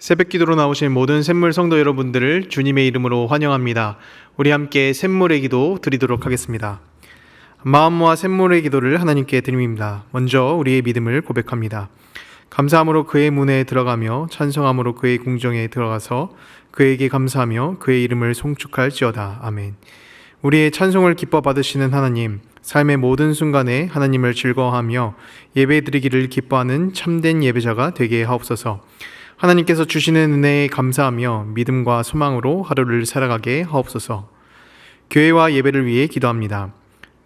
새벽기도로 나오신 모든 샘물 성도 여러분들을 주님의 이름으로 환영합니다. 우리 함께 샘물의 기도 드리도록 하겠습니다. 마음 모아 샘물의 기도를 하나님께 드립니다. 먼저 우리의 믿음을 고백합니다. 감사함으로 그의 문에 들어가며 찬송함으로 그의 궁정에 들어가서 그에게 감사하며 그의 이름을 송축할지어다. 아멘. 우리의 찬송을 기뻐 받으시는 하나님, 삶의 모든 순간에 하나님을 즐거워하며 예배드리기를 기뻐하는 참된 예배자가 되게 하옵소서. 하나님께서 주시는 은혜에 감사하며 믿음과 소망으로 하루를 살아가게 하옵소서. 교회와 예배를 위해 기도합니다.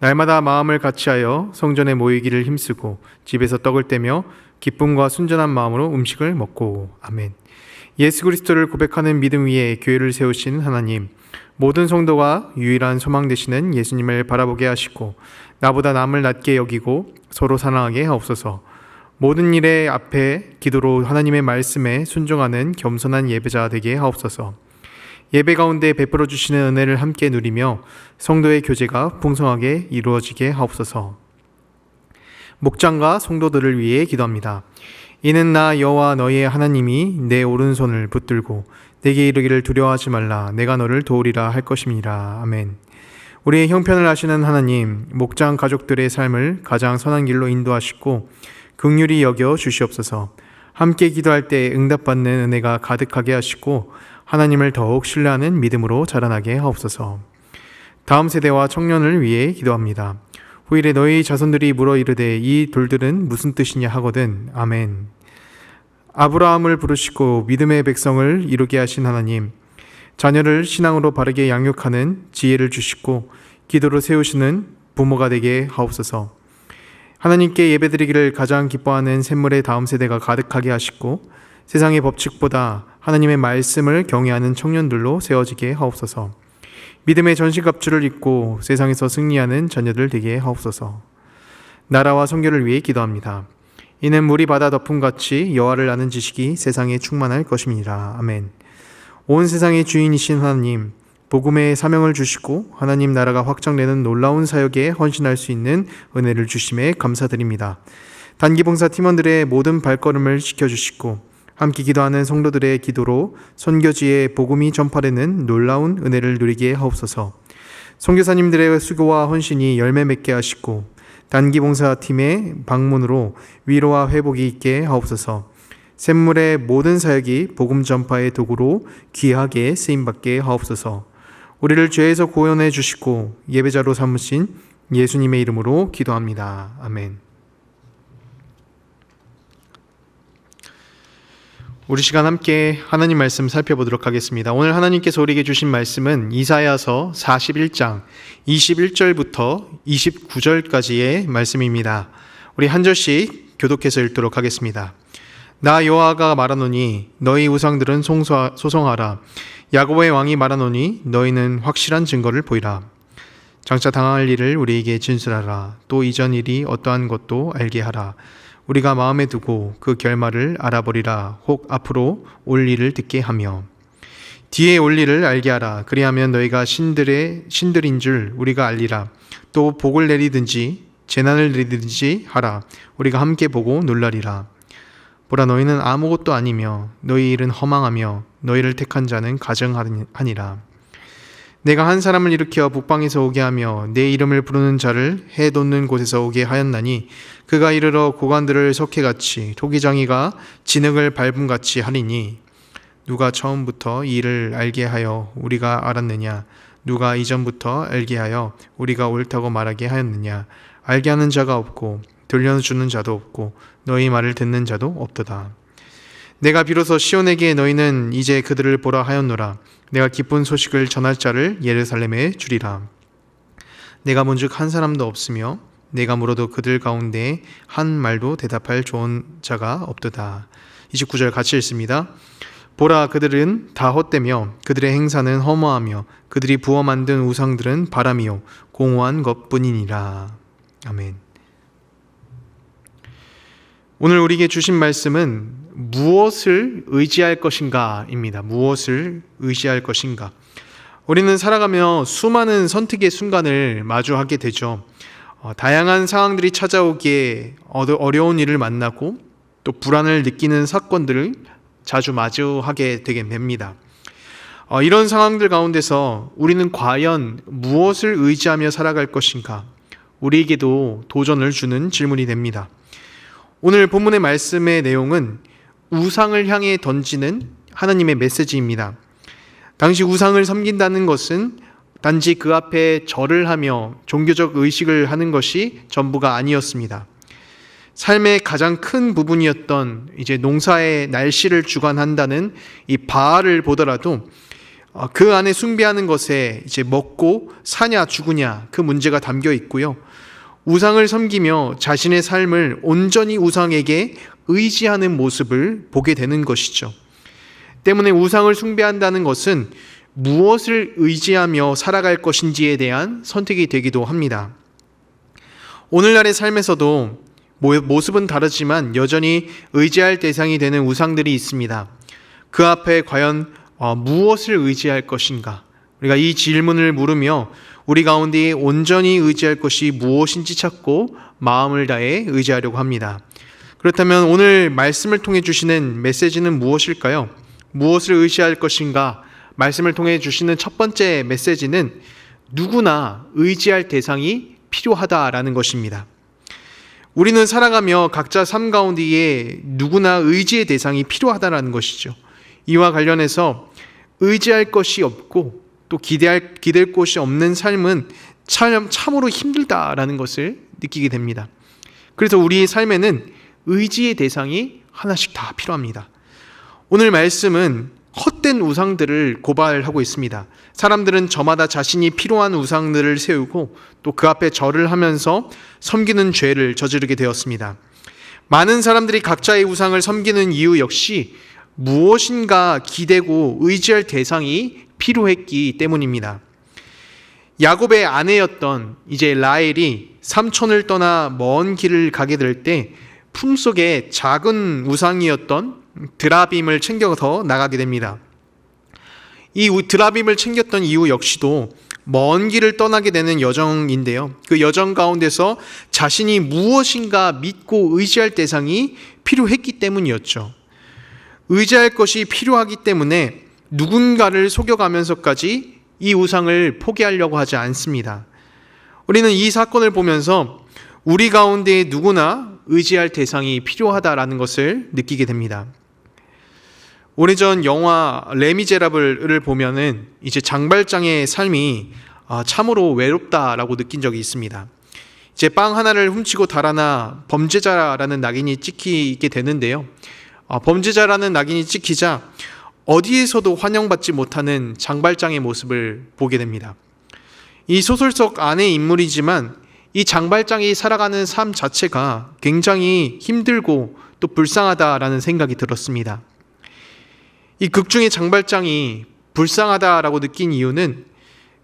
날마다 마음을 같이하여 성전에 모이기를 힘쓰고 집에서 떡을 떼며 기쁨과 순전한 마음으로 음식을 먹고. 아멘. 예수 그리스도를 고백하는 믿음 위에 교회를 세우신 하나님, 모든 성도가 유일한 소망 되시는 예수님을 바라보게 하시고 나보다 남을 낮게 여기고 서로 사랑하게 하옵소서. 모든 일의 앞에 기도로 하나님의 말씀에 순종하는 겸손한 예배자 되게 하옵소서. 예배 가운데 베풀어 주시는 은혜를 함께 누리며 성도의 교제가 풍성하게 이루어지게 하옵소서. 목장과 성도들을 위해 기도합니다. 이는 나 여호와 너희의 하나님이 내 오른손을 붙들고 내게 이르기를 두려워하지 말라, 내가 너를 도우리라 할 것임이라. 아멘. 우리의 형편을 아시는 하나님, 목장 가족들의 삶을 가장 선한 길로 인도하시고 긍휼히 여겨 주시옵소서. 함께 기도할 때 응답받는 은혜가 가득하게 하시고 하나님을 더욱 신뢰하는 믿음으로 자라나게 하옵소서. 다음 세대와 청년을 위해 기도합니다. 후일에 너희 자손들이 물어 이르되 이 돌들은 무슨 뜻이냐 하거든. 아멘. 아브라함을 부르시고 믿음의 백성을 이루게 하신 하나님, 자녀를 신앙으로 바르게 양육하는 지혜를 주시고 기도로 세우시는 부모가 되게 하옵소서. 하나님께 예배드리기를 가장 기뻐하는 샘물의 다음 세대가 가득하게 하시고 세상의 법칙보다 하나님의 말씀을 경외하는 청년들로 세워지게 하옵소서. 믿음의 전신갑주를 입고 세상에서 승리하는 자녀들 되게 하옵소서. 나라와 선교를 위해 기도합니다. 이는 물이 바다 덮음같이 여호와를 아는 지식이 세상에 충만할 것임이라. 아멘. 온 세상의 주인이신 하나님, 복음의 사명을 주시고 하나님 나라가 확장되는 놀라운 사역에 헌신할 수 있는 은혜를 주심에 감사드립니다. 단기봉사 팀원들의 모든 발걸음을 지켜주시고 함께 기도하는 성도들의 기도로 선교지에 복음이 전파되는 놀라운 은혜를 누리게 하옵소서. 선교사님들의 수고와 헌신이 열매 맺게 하시고 단기봉사팀의 방문으로 위로와 회복이 있게 하옵소서. 샘물의 모든 사역이 복음 전파의 도구로 귀하게 쓰임받게 하옵소서. 우리를 죄에서 구원해 주시고 예배자로 삼으신 예수님의 이름으로 기도합니다. 아멘. 우리 시간 함께 하나님 말씀 살펴보도록 하겠습니다. 오늘 하나님께서 우리에게 주신 말씀은 이사야서 41장 21절부터 29절까지의 말씀입니다. 우리 한 절씩 교독해서 읽도록 하겠습니다. 나 여호와가 말하노니 너희 우상들은 소송하라. 야곱의 왕이 말하노니 너희는 확실한 증거를 보이라. 장차 당할 일을 우리에게 진술하라. 또 이전 일이 어떠한 것도 알게 하라. 우리가 마음에 두고 그 결말을 알아버리라. 혹 앞으로 올 일을 듣게 하며 뒤에 올 일을 알게 하라. 그리하면 너희가 신들인 줄 우리가 알리라. 또 복을 내리든지 재난을 내리든지 하라. 우리가 함께 보고 놀라리라. 보라, 너희는 아무것도 아니며 너희 일은 허망하며 너희를 택한 자는 가증하니라. 내가 한 사람을 일으켜 북방에서 오게 하며 내 이름을 부르는 자를 해 돋는 곳에서 오게 하였나니 그가 이르러 고관들을 석회같이 토기장이가 진흙을 밟음같이 하리니 누가 처음부터 이 일을 알게 하여 우리가 알았느냐? 누가 이전부터 알게 하여 우리가 옳다고 말하게 하였느냐? 알게 하는 자가 없고 들려주는 자도 없고 너희 말을 듣는 자도 없도다. 내가 비로소 시온에게 너희는 이제 그들을 보라 하였노라. 내가 기쁜 소식을 전할 자를 예루살렘에 주리라. 내가 본즉 한 사람도 없으며 내가 물어도 그들 가운데 한 말도 대답할 좋은 자가 없도다. 29절 같이 읽습니다. 보라, 그들은 다 헛되며 그들의 행사는 허무하며 그들이 부어 만든 우상들은 바람이요 공허한 것뿐이니라. 아멘. 오늘 우리에게 주신 말씀은 무엇을 의지할 것인가 입니다. 무엇을 의지할 것인가. 우리는 살아가며 수많은 선택의 순간을 마주하게 되죠. 다양한 상황들이 찾아오기에 어려운 일을 만나고 또 불안을 느끼는 사건들을 자주 마주하게 되게 됩니다. 이런 상황들 가운데서 우리는 과연 무엇을 의지하며 살아갈 것인가? 우리에게도 도전을 주는 질문이 됩니다. 오늘 본문의 말씀의 내용은 우상을 향해 던지는 하나님의 메시지입니다. 당시 우상을 섬긴다는 것은 단지 그 앞에 절을 하며 종교적 의식을 하는 것이 전부가 아니었습니다. 삶의 가장 큰 부분이었던 이제 농사의 날씨를 주관한다는 이 바알을 보더라도 그 안에 숭배하는 것에 이제 먹고 사냐 죽으냐 그 문제가 담겨 있고요. 우상을 섬기며 자신의 삶을 온전히 우상에게 의지하는 모습을 보게 되는 것이죠. 때문에 우상을 숭배한다는 것은 무엇을 의지하며 살아갈 것인지에 대한 선택이 되기도 합니다. 오늘날의 삶에서도 모습은 다르지만 여전히 의지할 대상이 되는 우상들이 있습니다. 그 앞에 과연 무엇을 의지할 것인가? 우리가 이 질문을 물으며 우리 가운데 온전히 의지할 것이 무엇인지 찾고 마음을 다해 의지하려고 합니다. 그렇다면 오늘 말씀을 통해 주시는 메시지는 무엇일까요? 무엇을 의지할 것인가? 말씀을 통해 주시는 첫 번째 메시지는 누구나 의지할 대상이 필요하다라는 것입니다. 우리는 살아가며 각자 삶 가운데에 누구나 의지의 대상이 필요하다라는 것이죠. 이와 관련해서 의지할 것이 없고 또 기댈 곳이 없는 삶은 참으로 힘들다라는 것을 느끼게 됩니다. 그래서 우리의 삶에는 의지의 대상이 하나씩 다 필요합니다. 오늘 말씀은 헛된 우상들을 고발하고 있습니다. 사람들은 저마다 자신이 필요한 우상들을 세우고 또 그 앞에 절을 하면서 섬기는 죄를 저지르게 되었습니다. 많은 사람들이 각자의 우상을 섬기는 이유 역시 무엇인가 기대고 의지할 대상이 필요했기 때문입니다. 야곱의 아내였던 이제 라헬이 삼촌을 떠나 먼 길을 가게 될 때 품속에 작은 우상이었던 드라빔을 챙겨서 나가게 됩니다. 이 드라빔을 챙겼던 이유 역시도 먼 길을 떠나게 되는 여정인데요. 그 여정 가운데서 자신이 무엇인가 믿고 의지할 대상이 필요했기 때문이었죠. 의지할 것이 필요하기 때문에 누군가를 속여가면서까지 이 우상을 포기하려고 하지 않습니다. 우리는 이 사건을 보면서 우리 가운데 누구나 의지할 대상이 필요하다라는 것을 느끼게 됩니다. 오래전 영화 레미제라블을 보면은 이제 장발장의 삶이 참으로 외롭다라고 느낀 적이 있습니다. 이제 빵 하나를 훔치고 달아나 범죄자라는 낙인이 찍히게 되는데요. 범죄자라는 낙인이 찍히자 어디에서도 환영받지 못하는 장발장의 모습을 보게 됩니다. 이 소설 속 안의 인물이지만 이 장발장이 살아가는 삶 자체가 굉장히 힘들고 또 불쌍하다라는 생각이 들었습니다. 이 극 중의 장발장이 불쌍하다라고 느낀 이유는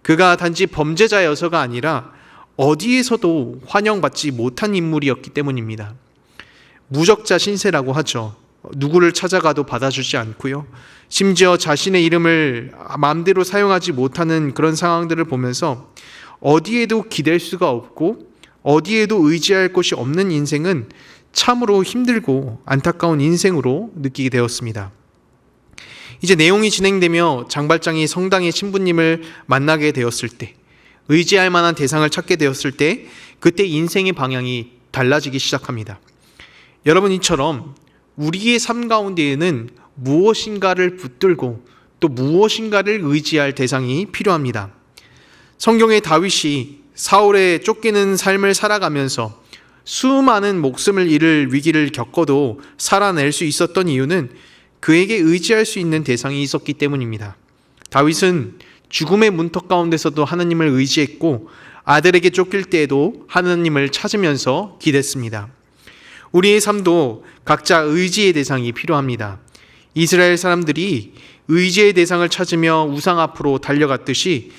그가 단지 범죄자여서가 아니라 어디에서도 환영받지 못한 인물이었기 때문입니다. 무적자 신세라고 하죠. 누구를 찾아가도 받아주지 않고요. 심지어 자신의 이름을 마음대로 사용하지 못하는 그런 상황들을 보면서 어디에도 기댈 수가 없고 어디에도 의지할 곳이 없는 인생은 참으로 힘들고 안타까운 인생으로 느끼게 되었습니다. 이제 내용이 진행되며 장발장이 성당의 신부님을 만나게 되었을 때, 의지할 만한 대상을 찾게 되었을 때 그때 인생의 방향이 달라지기 시작합니다. 여러분, 이처럼 우리의 삶 가운데에는 무엇인가를 붙들고 또 무엇인가를 의지할 대상이 필요합니다. 성경의 다윗이 사울에 쫓기는 삶을 살아가면서 수많은 목숨을 잃을 위기를 겪어도 살아낼 수 있었던 이유는 그에게 의지할 수 있는 대상이 있었기 때문입니다. 다윗은 죽음의 문턱 가운데서도 하나님을 의지했고 아들에게 쫓길 때에도 하나님을 찾으면서 기댔습니다. 우리의 삶도 각자 의지의 대상이 필요합니다. 이스라엘 사람들이 의지의 대상을 찾으며 우상 앞으로 달려갔듯이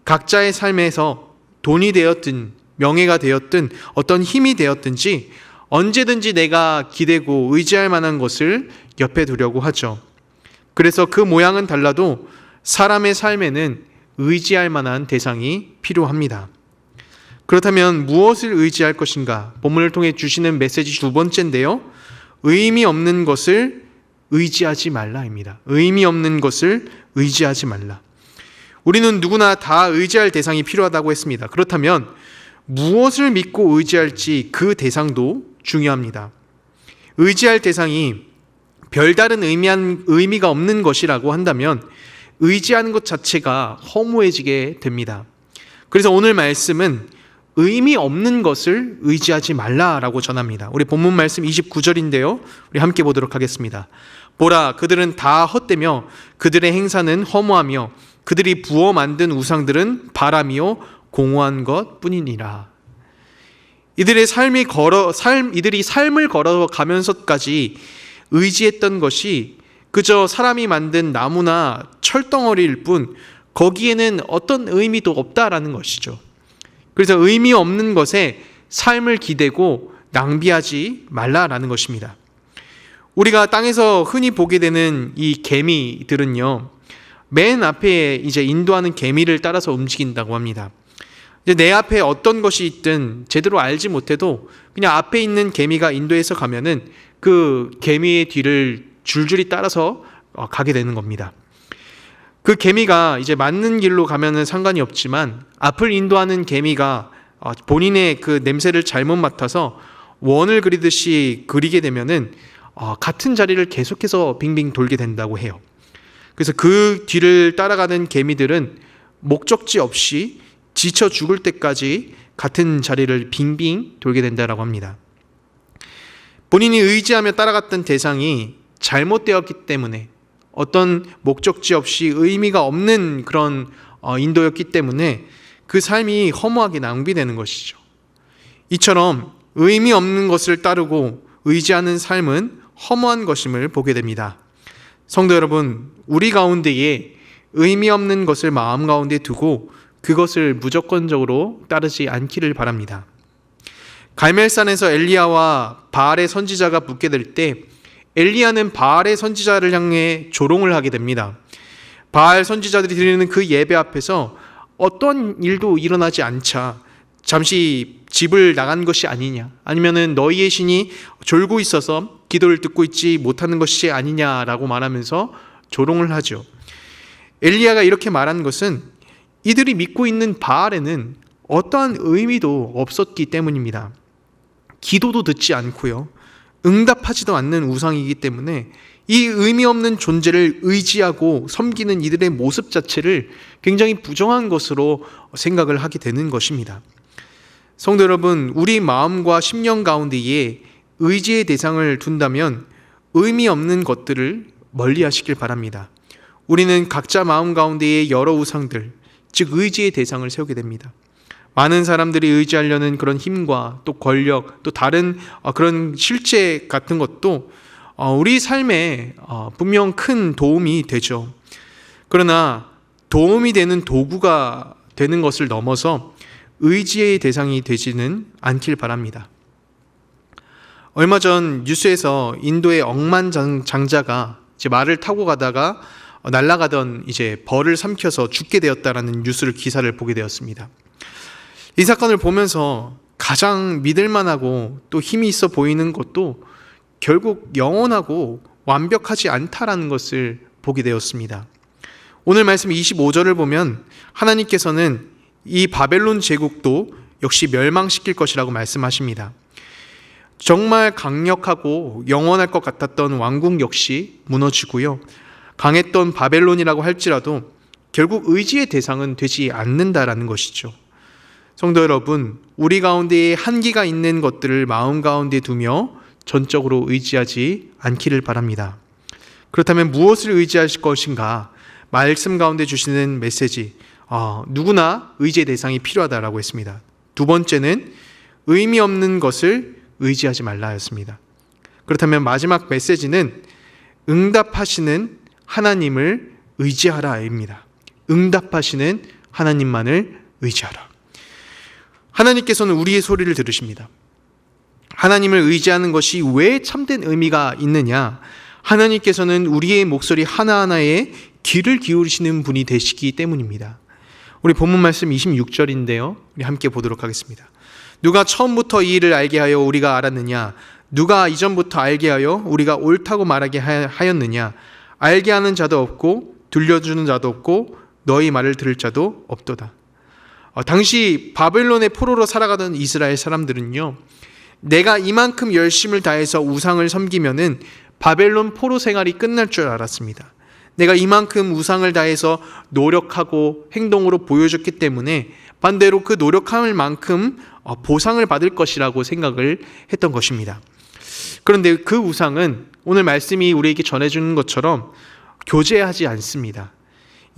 각자의 삶에서 돈이 되었든 명예가 되었든 어떤 힘이 되었든지 언제든지 내가 기대고 의지할 만한 것을 옆에 두려고 하죠. 그래서 그 모양은 달라도 사람의 삶에는 의지할 만한 대상이 필요합니다. 그렇다면 무엇을 의지할 것인가? 본문을 통해 주시는 메시지 두 번째인데요. 의미 없는 것을 의지하지 말라입니다. 의미 없는 것을 의지하지 말라. 우리는 누구나 다 의지할 대상이 필요하다고 했습니다. 그렇다면 무엇을 믿고 의지할지 그 대상도 중요합니다. 의지할 대상이 별다른 의미가 없는 것이라고 한다면 의지하는 것 자체가 허무해지게 됩니다. 그래서 오늘 말씀은 의미 없는 것을 의지하지 말라라고 전합니다. 우리 본문 말씀 29절인데요. 우리 함께 보도록 하겠습니다. 보라, 그들은 다 헛되며 그들의 행사는 허무하며 그들이 부어 만든 우상들은 바람이요 공허한 것뿐이니라. 이들이 삶을 걸어가면서까지 의지했던 것이 그저 사람이 만든 나무나 철덩어리일 뿐 거기에는 어떤 의미도 없다라는 것이죠. 그래서 의미 없는 것에 삶을 기대고 낭비하지 말라라는 것입니다. 우리가 땅에서 흔히 보게 되는 이 개미들은요, 맨 앞에 이제 인도하는 개미를 따라서 움직인다고 합니다. 이제 내 앞에 어떤 것이 있든 제대로 알지 못해도 그냥 앞에 있는 개미가 인도해서 가면은 그 개미의 뒤를 줄줄이 따라서 가게 되는 겁니다. 그 개미가 이제 맞는 길로 가면은 상관이 없지만 앞을 인도하는 개미가 본인의 그 냄새를 잘못 맡아서 원을 그리듯이 그리게 되면은 같은 자리를 계속해서 빙빙 돌게 된다고 해요. 그래서 그 뒤를 따라가는 개미들은 목적지 없이 지쳐 죽을 때까지 같은 자리를 빙빙 돌게 된다고 합니다. 본인이 의지하며 따라갔던 대상이 잘못되었기 때문에 어떤 목적지 없이 의미가 없는 그런 인도였기 때문에 그 삶이 허무하게 낭비되는 것이죠. 이처럼 의미 없는 것을 따르고 의지하는 삶은 허무한 것임을 보게 됩니다. 성도 여러분, 우리 가운데에 의미 없는 것을 마음 가운데 두고 그것을 무조건적으로 따르지 않기를 바랍니다. 갈멜산에서 엘리야와 바알의 선지자가 붙게 될 때 엘리야는 바알의 선지자를 향해 조롱을 하게 됩니다. 바알 선지자들이 드리는 그 예배 앞에서 어떤 일도 일어나지 않자 잠시 집을 나간 것이 아니냐, 아니면은 너희의 신이 졸고 있어서 기도를 듣고 있지 못하는 것이 아니냐라고 말하면서 조롱을 하죠. 엘리야가 이렇게 말한 것은 이들이 믿고 있는 바알에는 어떠한 의미도 없었기 때문입니다. 기도도 듣지 않고요, 응답하지도 않는 우상이기 때문에 이 의미 없는 존재를 의지하고 섬기는 이들의 모습 자체를 굉장히 부정한 것으로 생각을 하게 되는 것입니다. 성도 여러분, 우리 마음과 심령 가운데에 의지의 대상을 둔다면 의미 없는 것들을 멀리 하시길 바랍니다. 우리는 각자 마음 가운데에 여러 우상들, 즉 의지의 대상을 세우게 됩니다. 많은 사람들이 의지하려는 그런 힘과 또 권력, 또 다른 그런 실체 같은 것도 우리 삶에 분명 큰 도움이 되죠. 그러나 도움이 되는 도구가 되는 것을 넘어서 의지의 대상이 되지는 않길 바랍니다. 얼마 전 뉴스에서 인도의 억만장자가 이제 말을 타고 가다가 날아가던 이제 벌을 삼켜서 죽게 되었다라는 기사를 보게 되었습니다. 이 사건을 보면서 가장 믿을만하고 또 힘이 있어 보이는 것도 결국 영원하고 완벽하지 않다라는 것을 보게 되었습니다. 오늘 말씀 25절을 보면 하나님께서는 이 바벨론 제국도 역시 멸망시킬 것이라고 말씀하십니다. 정말 강력하고 영원할 것 같았던 왕국 역시 무너지고요, 강했던 바벨론이라고 할지라도 결국 의지의 대상은 되지 않는다라는 것이죠. 성도 여러분, 우리 가운데에 한계가 있는 것들을 마음 가운데 두며 전적으로 의지하지 않기를 바랍니다. 그렇다면 무엇을 의지하실 것인가? 말씀 가운데 주시는 메시지, 누구나 의지의 대상이 필요하다라고 했습니다. 두 번째는 의미 없는 것을 의지하지 말라였습니다. 그렇다면 마지막 메시지는 응답하시는 하나님을 의지하라입니다. 응답하시는 하나님만을 의지하라. 하나님께서는 우리의 소리를 들으십니다. 하나님을 의지하는 것이 왜 참된 의미가 있느냐? 하나님께서는 우리의 목소리 하나하나에 귀를 기울이시는 분이 되시기 때문입니다. 우리 본문 말씀 26절인데요. 우리 함께 보도록 하겠습니다. 누가 처음부터 이 일을 알게 하여 우리가 알았느냐? 누가 이전부터 알게 하여 우리가 옳다고 말하게 하였느냐? 알게 하는 자도 없고 들려주는 자도 없고 너희 말을 들을 자도 없도다. 당시 바벨론의 포로로 살아가던 이스라엘 사람들은요, 내가 이만큼 열심을 다해서 우상을 섬기면은 바벨론 포로 생활이 끝날 줄 알았습니다. 내가 이만큼 우상을 다해서 노력하고 행동으로 보여줬기 때문에 반대로 그 노력할 만큼 보상을 받을 것이라고 생각을 했던 것입니다. 그런데 그 우상은 오늘 말씀이 우리에게 전해주는 것처럼 교제하지 않습니다.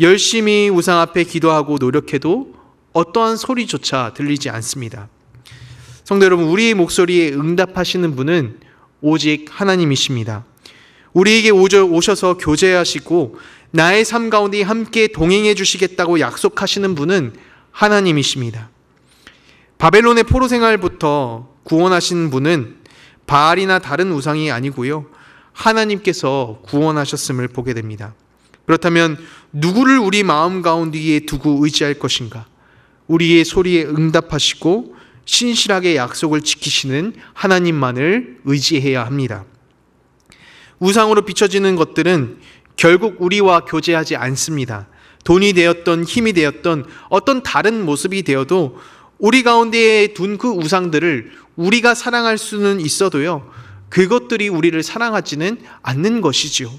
열심히 우상 앞에 기도하고 노력해도 어떠한 소리조차 들리지 않습니다. 성도 여러분, 우리의 목소리에 응답하시는 분은 오직 하나님이십니다. 우리에게 오셔서 교제하시고 나의 삶 가운데 함께 동행해 주시겠다고 약속하시는 분은 하나님이십니다. 바벨론의 포로 생활부터 구원하신 분은 바알이나 다른 우상이 아니고요, 하나님께서 구원하셨음을 보게 됩니다. 그렇다면 누구를 우리 마음 가운데에 두고 의지할 것인가? 우리의 소리에 응답하시고 신실하게 약속을 지키시는 하나님만을 의지해야 합니다. 우상으로 비춰지는 것들은 결국 우리와 교제하지 않습니다. 돈이 되었던 힘이 되었던 어떤 다른 모습이 되어도 우리 가운데에 둔 그 우상들을 우리가 사랑할 수는 있어도요, 그것들이 우리를 사랑하지는 않는 것이지요.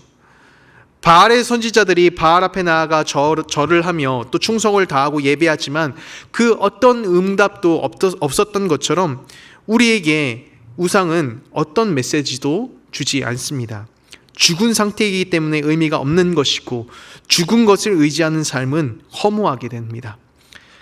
바알의 선지자들이 바알 앞에 나아가 절을 하며 또 충성을 다하고 예배하지만 그 어떤 응답도 없었던 것처럼 우리에게 우상은 어떤 메시지도 주지 않습니다. 죽은 상태이기 때문에 의미가 없는 것이고 죽은 것을 의지하는 삶은 허무하게 됩니다.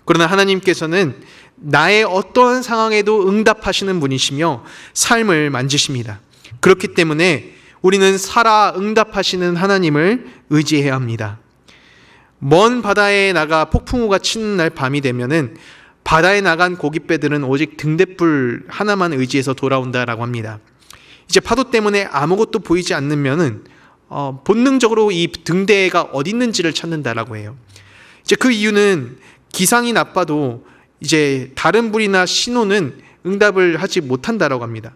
그러나 하나님께서는 나의 어떠한 상황에도 응답하시는 분이시며 삶을 만지십니다. 그렇기 때문에 우리는 살아 응답하시는 하나님을 의지해야 합니다. 먼 바다에 나가 폭풍우가 치는 날 밤이 되면은 바다에 나간 고깃배들은 오직 등대불 하나만 의지해서 돌아온다라고 합니다. 이제 파도 때문에 아무것도 보이지 않으면은 본능적으로 이 등대가 어디 있는지를 찾는다라고 해요. 이제 그 이유는 기상이 나빠도 이제 다른 불이나 신호는 응답을 하지 못한다라고 합니다.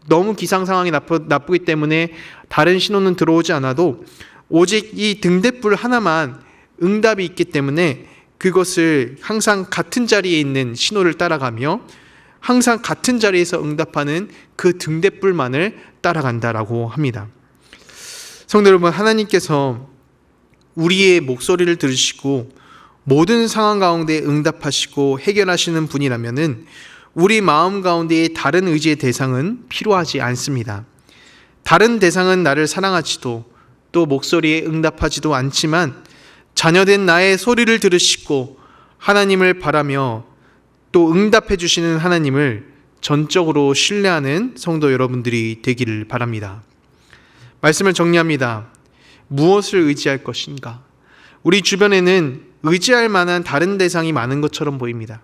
너무 기상 상황이 나쁘기 때문에 다른 신호는 들어오지 않아도 오직 이 등대불 하나만 응답이 있기 때문에 그것을 항상 같은 자리에 있는 신호를 따라가며 항상 같은 자리에서 응답하는 그 등대불만을 따라간다라고 합니다. 성도 여러분, 하나님께서 우리의 목소리를 들으시고 모든 상황 가운데 응답하시고 해결하시는 분이라면은 우리 마음 가운데의 다른 의지의 대상은 필요하지 않습니다. 다른 대상은 나를 사랑하지도 또 목소리에 응답하지도 않지만 자녀된 나의 소리를 들으시고 하나님을 바라며 또 응답해 주시는 하나님을 전적으로 신뢰하는 성도 여러분들이 되기를 바랍니다. 말씀을 정리합니다. 무엇을 의지할 것인가? 우리 주변에는 의지할 만한 다른 대상이 많은 것처럼 보입니다.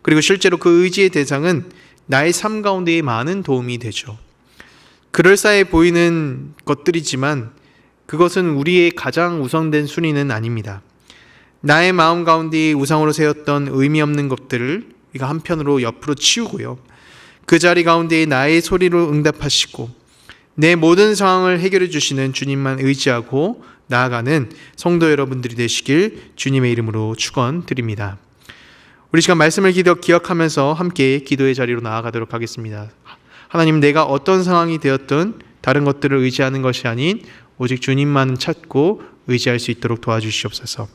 그리고 실제로 그 의지의 대상은 나의 삶 가운데에 많은 도움이 되죠. 그럴싸해 보이는 것들이지만 그것은 우리의 가장 우선된 순위는 아닙니다. 나의 마음 가운데 우상으로 세웠던 의미 없는 것들을 우리가 한편으로 옆으로 치우고요, 그 자리 가운데 나의 소리로 응답하시고 내 모든 상황을 해결해 주시는 주님만 의지하고 나아가는 성도 여러분들이 되시길 주님의 이름으로 축원드립니다. 우리 시간 말씀을 기억하면서 함께 기도의 자리로 나아가도록 하겠습니다. 하나님, 내가 어떤 상황이 되었든 다른 것들을 의지하는 것이 아닌 오직 주님만 찾고 의지할 수 있도록 도와주시옵소서.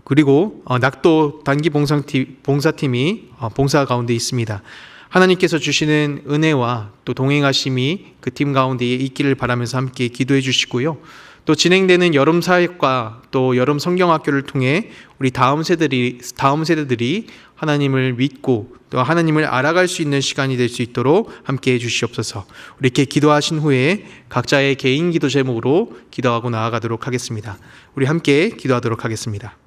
그리고 낙도 단기 봉사팀이 봉사 가운데 있습니다. 하나님께서 주시는 은혜와 또 동행하심이 그 팀 가운데 있기를 바라면서 함께 기도해 주시고요. 또 진행되는 여름 사역과 또 여름 성경학교를 통해 우리 다음 세대들이 하나님을 믿고 또 하나님을 알아갈 수 있는 시간이 될 수 있도록 함께 해 주시옵소서. 우리 이렇게 기도하신 후에 각자의 개인 기도 제목으로 기도하고 나아가도록 하겠습니다. 우리 함께 기도하도록 하겠습니다.